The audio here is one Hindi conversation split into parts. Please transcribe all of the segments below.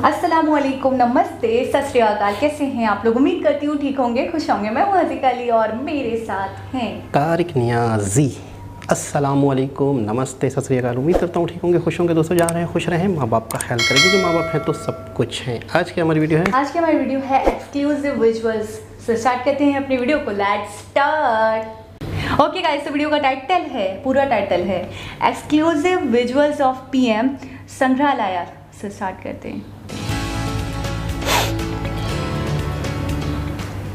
अस्सलामुअलैकुम, नमस्ते, सत श्री अकाल। कैसे हैं आप लोग? उम्मीद करती हूँ ठीक होंगे, खुश होंगे। मैं हूँ हज़ीका अली और मेरे साथ हैं तारिक नियाज़ी। अस्सलामुअलैकुम, नमस्ते, सत श्री अकाल। उम्मीद करता हूँ ठीक होंगे, खुश होंगे। दोस्तों जा रहे हैं, खुश रहें, माँ बाप का ख्याल करें, क्योंकि माँ बाप हैं तो सब कुछ हैं। आज की हमारी वीडियो है एक्सक्लूसिव विजुअल्स। सो स्टार्ट करते हैं अपनी वीडियो को। Let's start. ओके गाइस, तो वीडियो का टाइटल है, पूरा टाइटल है एक्सक्लूसिव विजुअल्स ऑफ पीएम संग्रहालय। से स्टार्ट करते हैं।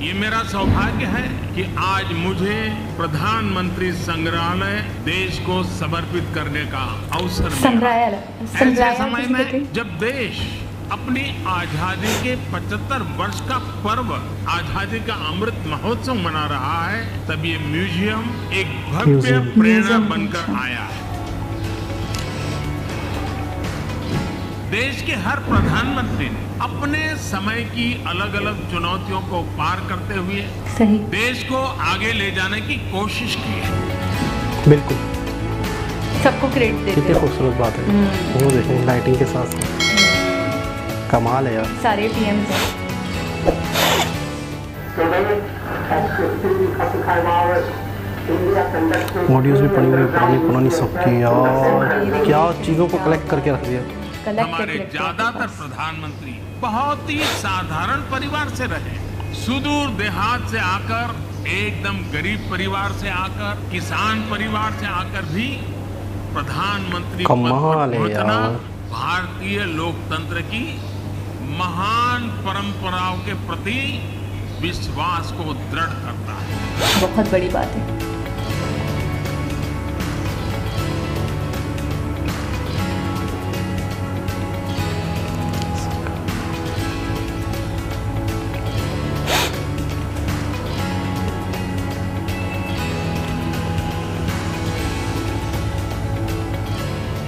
ये मेरा सौभाग्य है कि आज मुझे प्रधानमंत्री संग्रहालय देश को समर्पित करने का अवसर मिला। ऐसे समय में जब देश अपनी आजादी के 75 वर्ष का पर्व, आजादी का अमृत महोत्सव मना रहा है, तब ये म्यूजियम एक भव्य प्रेरणा बनकर आया है। देश के हर प्रधानमंत्री ने अपने समय की अलग अलग चुनौतियों को पार करते हुए देश को आगे ले जाने की कोशिश की है। बिल्कुल, सबको क्रेडिट देते हैं। कितनी खूबसूरत बात है। वो देखो लाइटिंग के साथ कमाल है यार। सारे पीएम ऑडियोज भी पड़ी हुई पुरानी सबकी यार, क्या चीज़ों को कलेक्ट करके रख दिया। हमारे ज्यादातर प्रधानमंत्री बहुत ही साधारण परिवार से रहे। सुदूर देहात से आकर, एकदम गरीब परिवार से आकर, किसान परिवार से आकर भी प्रधानमंत्री पद पर पहुंचना भारतीय लोकतंत्र की महान परंपराओं के प्रति विश्वास को दृढ़ करता है। बहुत बड़ी बात है।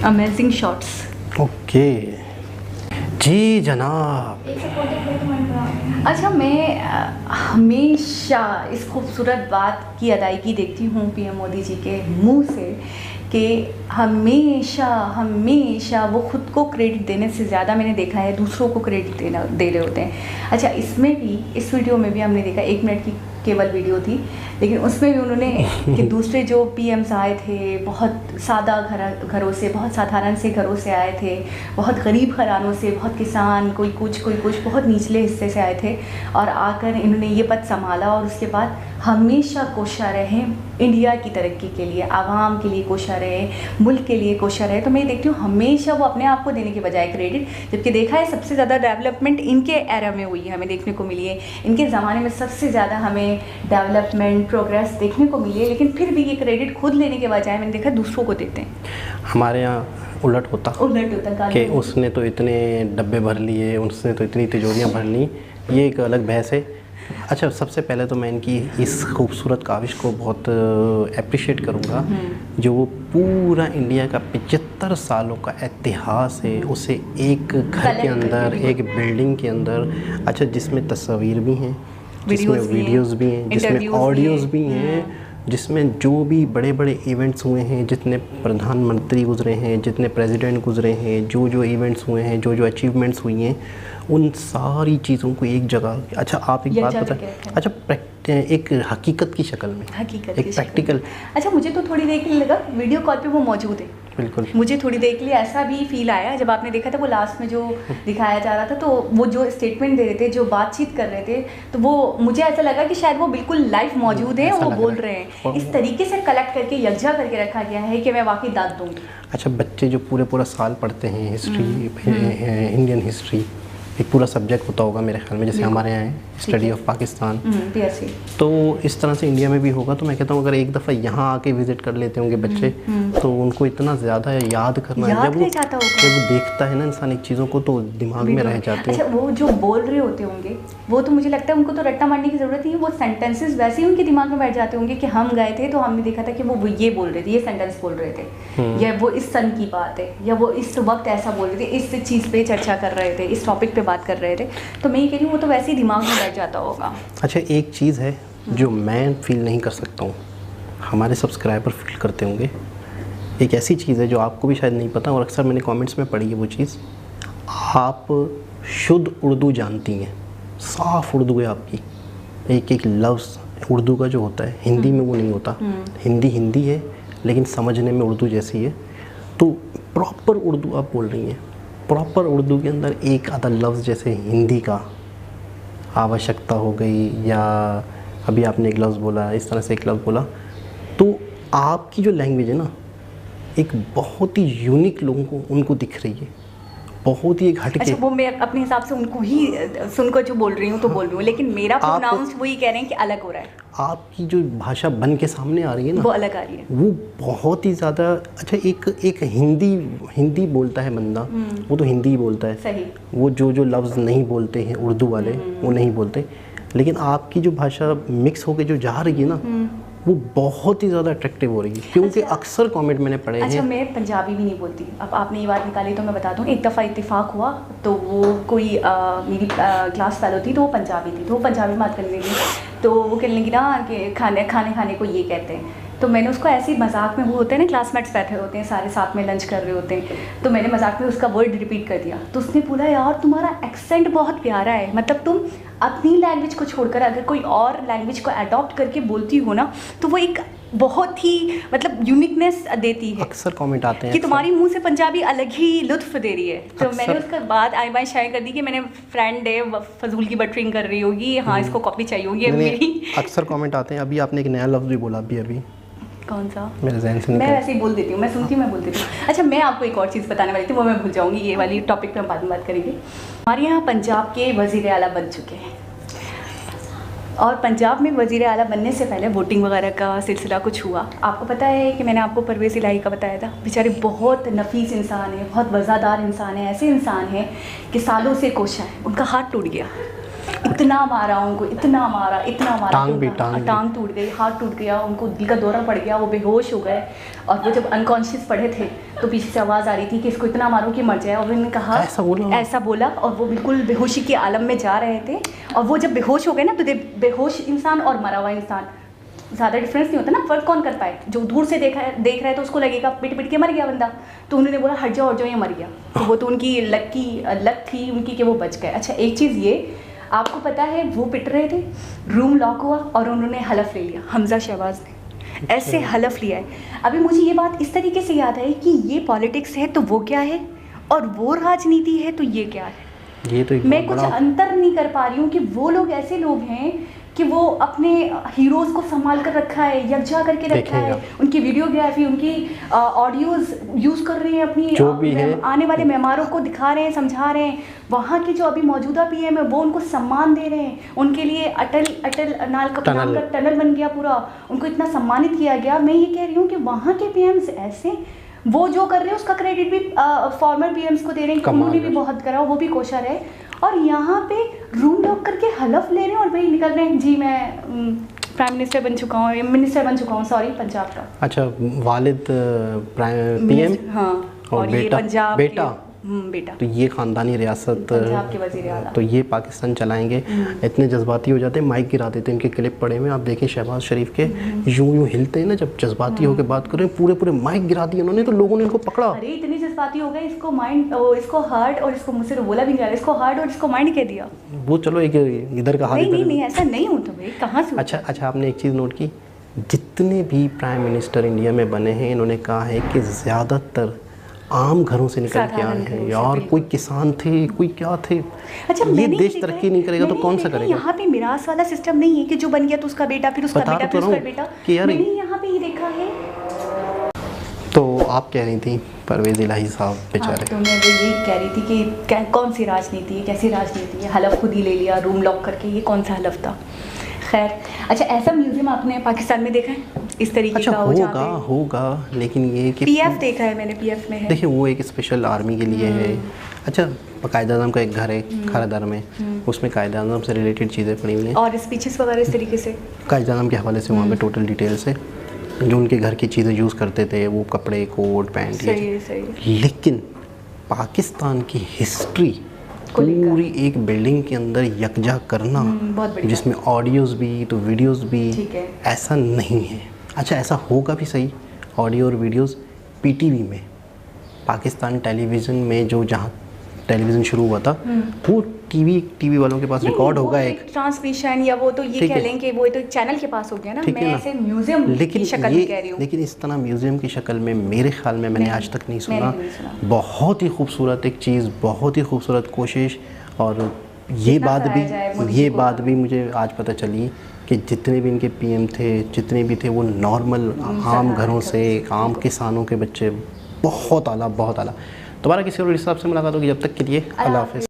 Amazing shots. ओके जी जनाब। अच्छा, मैं हमेशा इस खूबसूरत बात की अदायगी देखती हूँ पीएम मोदी जी के मुंह से कि हमेशा वो खुद को क्रेडिट देने से ज़्यादा मैंने देखा है दूसरों को क्रेडिट दे रहे होते हैं। अच्छा, इसमें भी, इस वीडियो में भी हमने देखा, 1 मिनट की केवल वीडियो थी, लेकिन उसमें भी उन्होंने कि दूसरे जो पीएम्स आए थे बहुत सादा घरों से, बहुत साधारण से घरों से आए थे, बहुत गरीब घरानों से, बहुत किसान, कोई कुछ बहुत निचले हिस्से से आए थे, और आकर इन्होंने ये पद संभाला और उसके बाद हमेशा कोशा रहे इंडिया की तरक्की के लिए, आवाम के लिए कोशा रहे, मुल्क के लिए कोशा रहे। तो मैं देखती हूँ हमेशा वो अपने आप को देने के बजाय क्रेडिट, जबकि देखा है सबसे ज़्यादा डेवलपमेंट इनके एरा में हुई है, हमें देखने को मिली है। इनके ज़माने में सबसे ज़्यादा हमें डेवलपमेंट, प्रोग्रेस देखने को मिली है, लेकिन फिर भी ये क्रेडिट खुद लेने के बजाय मैंने देखा दूसरों को देते हैं। हमारे यहाँ उलट होता कि उसने तो इतने डब्बे भर लिए, उसने तो इतनी तिजोरियाँ भर ली। ये एक अलग बहस है। अच्छा, सबसे पहले तो मैं इनकी इस खूबसूरत काविश को बहुत अप्रिशिएट करूँगा, जो वो पूरा इंडिया का 75 सालों का इतिहास है उसे एक घर के अंदर, एक बिल्डिंग के अंदर, अच्छा जिसमें तस्वीर भी हैं, जिसमें वीडियोस भी हैं, जिसमें ऑडियोज़ भी हैं, जिसमें जो भी बड़े बड़े इवेंट्स हुए हैं, जितने प्रधानमंत्री गुजरे हैं, जितने प्रेसिडेंट गुजरे हैं, जो इवेंट्स हुए हैं, जो अचीवमेंट्स हुई हैं, उन सारी चीज़ों को एक जगह। अच्छा, आप एक बात बताएं। अच्छा, एक हकीकत की शक्ल में, एक प्रैक्टिकल। अच्छा, मुझे तो थोड़ी देर के लिए लगा वीडियो कॉल पे वो मौजूद है। बिल्कुल, मुझे थोड़ी देर के लिए ऐसा भी फील आया जब आपने देखा था वो लास्ट में जो दिखाया जा रहा था, तो वो जो स्टेटमेंट दे रहे थे, जो बातचीत कर रहे थे, तो वो मुझे ऐसा लगा कि शायद वो बिल्कुल लाइव मौजूद है और वो बोल रहे हैं। इस तरीके से कलेक्ट करके यकजा करके रखा गया है कि मैं वाकई दाद दूंगी। अच्छा, बच्चे जो पूरा साल पढ़ते हैं हिस्ट्री, इंडियन हिस्ट्री, एक पूरा सब्जेक्ट होता होगा मेरे ख्याल में, जैसे हमारे यहाँ है स्टडी ऑफ पाकिस्तान, तो इस तरह से इंडिया में भी होगा। तो मैं कहता हूँ अगर एक दफ़ा यहाँ आके विजिट कर लेते होंगे बच्चे, तो उनको इतना ज़्यादा याद करना, जब वो देखता है ना इंसान एक चीज़ों को, तो दिमाग में रह जाते हैं। अच्छा, वो जो बोल रहे होते होंगे, वो तो मुझे लगता है उनको तो रट्टा मारने की ज़रूरत नहीं है, वो सेंटेंसेस वैसे ही उनके दिमाग में बैठ जाते होंगे कि हम गए थे तो हमने देखा था कि वो ये बोल रहे थे, ये सेंटेंस बोल रहे थे, या वो इस सन की बात है, या वो इस वक्त ऐसा बोल रहे थे, इस चीज़ पे चर्चा कर रहे थे, इस टॉपिक पे बात कर रहे थे। तो मैं ये कह रही हूँ वो तो वैसे ही दिमाग में बैठ जाता होगा। अच्छा, एक चीज़ है जो मैं फील नहीं कर सकता हूँ, हमारे सब्सक्राइबर फील करते होंगे। एक ऐसी चीज़ है जो आपको भी शायद नहीं पता, और अक्सर मैंने कमेंट्स में पढ़ी है वो चीज़। आप शुद्ध उर्दू जानती हैं, साफ उर्दू है आपकी, एक एक लफ्ज़ उर्दू का जो होता है हिंदी में वो नहीं होता। हिंदी हिंदी है लेकिन समझने में उर्दू जैसी है। तो प्रॉपर उर्दू आप बोल रही हैं, प्रॉपर उर्दू के अंदर एक आधा लफ्ज़ जैसे हिंदी का आवश्यकता हो गई, या अभी आपने एक लफ्ज़ बोला, इस तरह से एक लफ्ज़ बोला, तो आपकी जो लैंग्वेज है ना एक बहुत ही यूनिक लोगों को उनको दिख रही है, बहुत ही एक हटके। अच्छा, वो मैं अपने हिसाब से उनको ही सुनकर जो बोल रही हूँ तो बोल रही हूँ, लेकिन मेरा प्रोनाउंस वही कह रहे हैं कि अलग हो रहा है। आपकी जो भाषा बन के सामने आ रही है ना वो अलग आ रही है, वो बहुत ही ज़्यादा अच्छा। एक हिंदी बोलता है बंदा, वो तो हिंदी ही बोलता है, सही। वो जो लफ्ज़ नहीं बोलते हैं उर्दू वाले वो नहीं बोलते, लेकिन आपकी जो भाषा मिक्स होकर जो जा रही है ना वो बहुत ही ज़्यादा अट्रैक्टिव हो रही है। क्योंकि अक्सर कमेंट मैंने पढ़े हैं। अच्छा, मैं पंजाबी भी नहीं बोलती। अब आपने ये बात निकाली तो मैं बता दूँ, एक दफ़ा इत्तेफाक हुआ तो वो कोई मेरी क्लास फेलो थी, तो वो पंजाबी थी, तो वो पंजाबी बात करने लगी, तो वो कहने लगी ना कि खाने को ये कहते हैं। तो मैंने उसको ऐसे ही मजाक में, वो होते हैं ना क्लासमेट्स बैठे होते हैं सारे साथ में लंच कर रहे होते हैं, तो मैंने मजाक में उसका वर्ड रिपीट कर दिया। तो उसने बोला यार तुम्हारा एक्सेंट बहुत प्यारा है, मतलब तुम अपनी लैंग्वेज को छोड़कर अगर कोई और लैंग्वेज को अडॉप्ट करके बोलती हो ना तो वो एक बहुत ही मतलब यूनिकनेस देती है। अक्सर कमेंट आते हैं कि तुम्हारी मुंह से पंजाबी अलग ही लुत्फ दे रही है। तो मैंने उसके बाद आई बाई शेयर कर दी कि मैंने फ्रेंड है फजूल की बटरिंग कर रही होगी, हाँ इसको कॉपी चाहिए होगी मेरी। अक्सर कमेंट आते हैं। अभी आपने एक नया लफ्ज़ भी बोला अभी कौन सा? मेरे ज़हन से मैं वैसे ही बोल देती हूँ, मैं सुनती हूँ, मैं बोल देती हूँ। अच्छा, मैं आपको एक और चीज़ बताने वाली थी, वो मैं भूल जाऊँगी, ये वाली टॉपिक पे हम बाद में बात करेंगे। हमारे यहाँ पंजाब के वज़ीर आला बन चुके हैं, और पंजाब में वज़ीर आला बनने से पहले वोटिंग वगैरह का सिलसिला कुछ हुआ। आपको पता है कि मैंने आपको परवेज़ इलाही का बताया था, बेचारे बहुत नफीस इंसान है, बहुत वज़ादार इंसान है, ऐसे इंसान हैं कि सालों से कोशा है, उनका हाथ टूट गया, इतना मारा उनको, इतना मारा, टांग टूट गई, हाथ टूट गया, उनको दिल का दौरा पड़ गया, वो बेहोश हो गए। और वो जब अनकॉन्शियस पड़े थे तो पीछे से आवाज़ आ रही थी कि इसको इतना मारो कि मर जाए, और उन्होंने कहा ऐसा बोला, और वो बिल्कुल बेहोशी के आलम में जा रहे थे। और वो जब बेहोश हो गए ना, तो बेहोश इंसान और मरा हुआ इंसान ज़्यादा डिफरेंस नहीं होता ना, फ़र्क कौन कर पाए? जो दूर से देख रहा है तो उसको लगेगा पिट के मर गया बंदा, तो उन्होंने बोला हट जाओ ये मर गया, तो वो तो उनकी लक थी उनकी कि वो बच गए। अच्छा, एक चीज़ ये आपको पता है, वो पिट रहे थे, रूम लॉक हुआ और उन्होंने हलफ ले लिया, हमजा शहबाज ने ऐसे हलफ लिया है। अभी मुझे ये बात इस तरीके से याद है कि ये पॉलिटिक्स है तो वो क्या है, और वो राजनीति है तो ये क्या है। ये तो मैं कुछ अंतर नहीं कर पा रही हूँ कि वो लोग ऐसे लोग हैं कि वो अपने हीरोज़ को संभाल कर रखा है, यकजा करके रखा है, उनकी वीडियोग्राफी, उनकी ऑडियोज़ यूज़ कर रहे हैं, अपनी जो भी है आने वाले मेहमानों को दिखा रहे हैं, समझा रहे हैं। वहाँ की जो अभी मौजूदा पीएम है वो उनको सम्मान दे रहे हैं, उनके लिए अटल नाल का नाम का टनल बन गया पूरा, उनको इतना सम्मानित किया गया। मैं ये कह रही हूँ कि वहाँ के पीएम्स ऐसे, वो जो कर रहे हैं उसका क्रेडिट भी फॉर्मर पीएम्स को दे रहे हैं कि उन्होंने भी बहुत करा, वो भी कोशर है। और यहाँ पे रूम लॉक करके हलफ ले रहे हैं और वही निकल रहे हैं, जी मैं प्राइम मिनिस्टर बन चुका हूँ, सॉरी पंजाब का। अच्छा, वालिद पीएम, हाँ, और ये पंजाब बेटा, तो ये ख़ानदानी रियासत पंजाब के वज़ीर आला, तो ये पाकिस्तान चलाएंगे। इतने जज्बाती हो जाते हैं, माइक गिरा देते हैं। इनके क्लिप पड़े हुए आप देखें, शहबाज शरीफ के यूं हिलते हैं ना जब जज्बाती होकर बात करें, पूरे माइक गिरा दिए उन्होंने, तो लोगों ने इनको पकड़ा। अरे इतने जज्बाती हो गए, इसको माइंड, इसको हार्ट, और इसको मुझसे तो बोला भी नहीं, इसको हार्ट और इसको माइंड कह दिया। वो चलो एक इधर का हाथ, नहीं ऐसा नहीं होता भाई, कहाँ से। अच्छा, आपने एक चीज़ नोट की, जितने भी प्राइम मिनिस्टर इंडिया में बने हैं, इन्होंने कहा है कि ज़्यादातर आम घरों से निकल के आए हैं यार, कोई किसान थे, कोई क्या थे। अच्छा, ये देश तरक्की नहीं करेगा तो कौन सा करेगा? यहाँ पे मिरास वाला सिस्टम नहीं है कि जो बन गया तो उसका बेटा, फिर उसका बेटा, फिर उसका बेटा, मैंने यहाँ पे ये देखा है। तो आप कह रही थी परवेज़ इलाही साहब बेचारे। तो मैं ये कह रही थी कि कौन सी राजनीति है, कैसी राजनीति है, हलफ खुद ही ले लिया रूम लॉक करके, ये कौन सा हलफ था। खैर, अच्छा, ऐसा म्यूजियम आपने पाकिस्तान में देखा है इस तरीके का? होगा, लेकिन ये कि पीएफ देखा है मैंने, पीएफ में है। देखिए, वो एक स्पेशल आर्मी के लिए है। अच्छा, कायद आज़म का एक घर है खारदर में, उसमें कायद आज़म से रिलेटेड चीज़ें पड़ी हुई हैं और स्पीचेस वगैरह इस तरीके से कायद आज़म के हवाले से वहाँ पे टोटल डिटेल्स है, जो उनके घर की चीज़ें यूज़ करते थे, वो कपड़े, कोट, पैंट। सही। लेकिन पाकिस्तान की हिस्ट्री पूरी एक बिल्डिंग के अंदर यकजा करना, जिसमें ऑडियोज़ भी तो वीडियोज़ भी, ऐसा नहीं है। अच्छा, ऐसा होगा भी सही, ऑडियो और वीडियोज़ पीटीवी में, पाकिस्तान टेलीविज़न में, जो जहाँ टेलीविज़न शुरू हुआ था वो टीवी वालों के पास रिकॉर्ड होगा एक ट्रांसमिशन या वो तो ये कह लें कि वो तो चैनल के पास हो गया ना, मैं ऐसे म्यूजियम की शक्ल में कह रही हूँ। लेकिन इस तरह म्यूजियम की शक्ल में मेरे ख्याल में मैंने आज तक नहीं सुना। बहुत ही खूबसूरत एक चीज़, बहुत ही खूबसूरत कोशिश। और ये बात भी मुझे आज पता चली कि जितने भी इनके पीएम थे, जितने भी थे, वो नॉर्मल आम घरों से, आम किसानों के बच्चे। बहुत आला, बहुत आला। दोबारा किसी और हिसाब से मुलाकात होगी, जब तक के लिए अल्लाह हाफ़िज़।